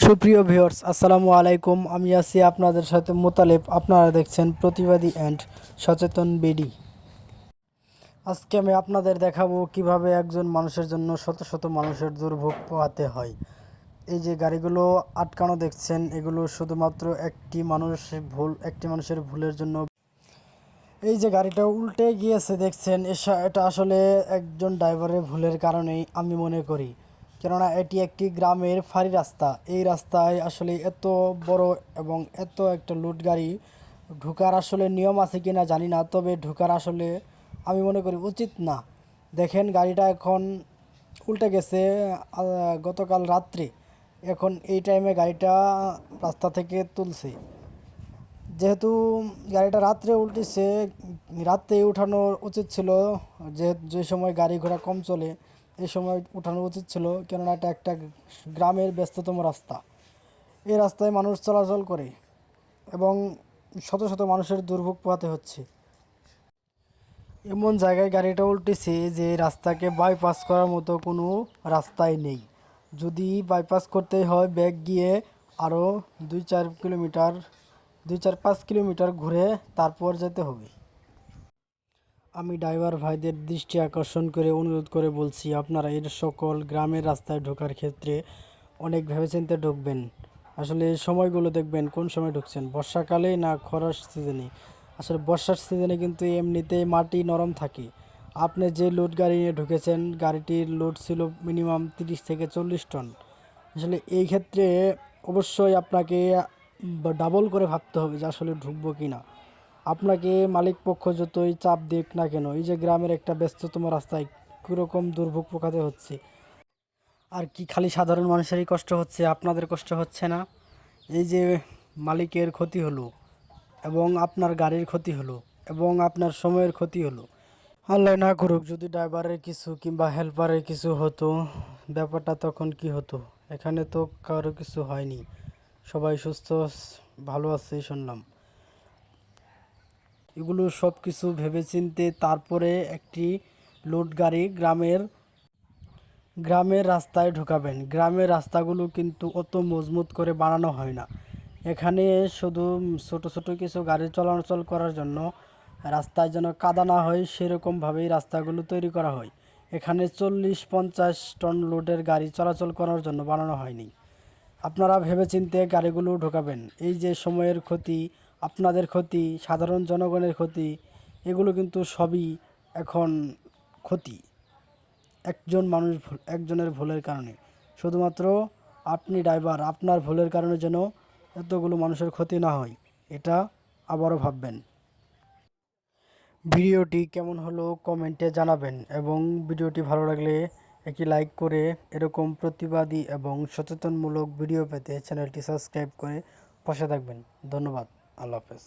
সুপ্রিয় ভিউয়ার্স, আসসালামু আলাইকুম। আমি আছি আপনাদের সাথে মোতালেব। আপনারা দেখছেন প্রতিবাদী অ্যান্ড সচেতন বিডি। আজকে আমি আপনাদের দেখাবো কিভাবে একজন মানুষের জন্য শত শত মানুষের দুর্ভোগ পোহাতে হয়। এই যে গাড়িগুলো আটকানো দেখছেন, এগুলো শুধুমাত্র একটি মানুষের ভুলের জন্য। এই যে গাড়িটা উল্টে গিয়েছে দেখছেন, এটা আসলে একজন ড্রাইভারের ভুলের কারণেই আমি মনে করি। কেননা এটি একটি গ্রামের ফাঁড়ি রাস্তা। এই রাস্তায় আসলে এত বড় এবং এত একটা লোড গাড়ি ঢোকার আসলে নিয়ম আছে কিনা জানি না, তবে ঢোকার আসলে আমি মনে করি উচিত না। দেখেন গাড়িটা এখন উল্টে গেছে গতকাল রাত্রে। এখন এই টাইমে গাড়িটা রাস্তা থেকে তুলছে। যেহেতু গাড়িটা রাত্রে উল্টেছে, রাত্রে উঠানো উচিত ছিল। যে সময় গাড়ি ঘোড়া কম চলে এই সময় উঠানো উচিত ছিল, কেননা এটা একটা গ্রামের ব্যস্ততম রাস্তা। এই রাস্তায় মানুষ চলাচল করে এবং শত শত মানুষের দুর্ভোগ পোহাতে হচ্ছে। এমন জায়গায় গাড়িটা উল্টেছে যে রাস্তাকে বাইপাস করার মতো কোনো রাস্তাই নেই। যদি বাইপাস করতেই হয় ব্যাক গিয়ে আরও 2-4 কিলোমিটার, 2-5 কিলোমিটার ঘুরে তারপর যেতে হবে। আমি ড্রাইভার ভাইদের দৃষ্টি আকর্ষণ করে অনুরোধ করে বলছি, আপনারা এর সকল গ্রামের রাস্তায় ঢোকার ক্ষেত্রে অনেক ভেবেচিন্তে ঢুকবেন। আসলে সময়গুলো দেখবেন কোন সময় ঢুকছেন, বর্ষাকালে না খরার সিজনে। আসলে বর্ষার সিজনে কিন্তু এমনিতেই মাটি নরম থাকে। আপনি যে লোড গাড়ি নিয়ে ঢুকেছেন, গাড়িটির লোড ছিল মিনিমাম 30 থেকে 40 টন। আসলে এই ক্ষেত্রে অবশ্যই আপনাকে ডাবল করে ভাবতে হবে যে আসলে ঢুকবো কি না। আপনাকে মালিক পক্ষ যতই চাপ দিক না কেন, এই যে গ্রামের একটা ব্যস্ততম রাস্তায় কীরকম দুর্ভোগ পোকাতে হচ্ছে। আর কি খালি সাধারণ মানুষেরই কষ্ট হচ্ছে, আপনাদের কষ্ট হচ্ছে না? এই যে মালিকের ক্ষতি হলো এবং আপনার গাড়ির ক্ষতি হলো এবং আপনার সময়ের ক্ষতি হলো। আল্লাহ না করুক যদি ড্রাইভারের কিছু কিংবা হেল্পারের কিছু হতো, ব্যাপারটা তখন কি হতো? এখানে তো কারো কিছু হয়নি, সবাই সুস্থ ভালো আছে শুনলাম। এগুলো সব কিছু ভেবেচিন্তে তারপরে একটি লোড গাড়ি গ্রামের রাস্তায় ঢোকাবেন। গ্রামের রাস্তাগুলো কিন্তু অত মজবুত করে বানানো হয় না। এখানে শুধু ছোট ছোট কিছু গাড়ি চলাচল করার জন্য রাস্তায় যেন কাদা না হয় সেরকমভাবেই রাস্তাগুলো তৈরি করা হয়। এখানে 40-50 টন লোডের গাড়ি চলাচল করার জন্য বানানো হয়নি। আপনারা ভেবেচিন্তে গাড়িগুলো ঢোকাবেন। এই যে সময়ের ক্ষতি, আপনাদের ক্ষতি, সাধারণ জনগণের ক্ষতি, এগুলো কিন্তু সবই এখন ক্ষতি একজনের ভুলের কারণে। শুধুমাত্র আপনি ড্রাইভার, আপনার ভুলের কারণে যেন এতগুলো মানুষের ক্ষতি না হয়, এটা আবারও ভাববেন। ভিডিওটি কেমন হলো কমেন্টে জানাবেন এবং ভিডিওটি ভালো লাগলে একটি লাইক করে এরকম প্রতিবাদী এবং সচেতনমূলক ভিডিও পেতে চ্যানেলটি সাবস্ক্রাইব করে পাশে থাকবেন। ধন্যবাদ। আল্লাহ হাফেজ।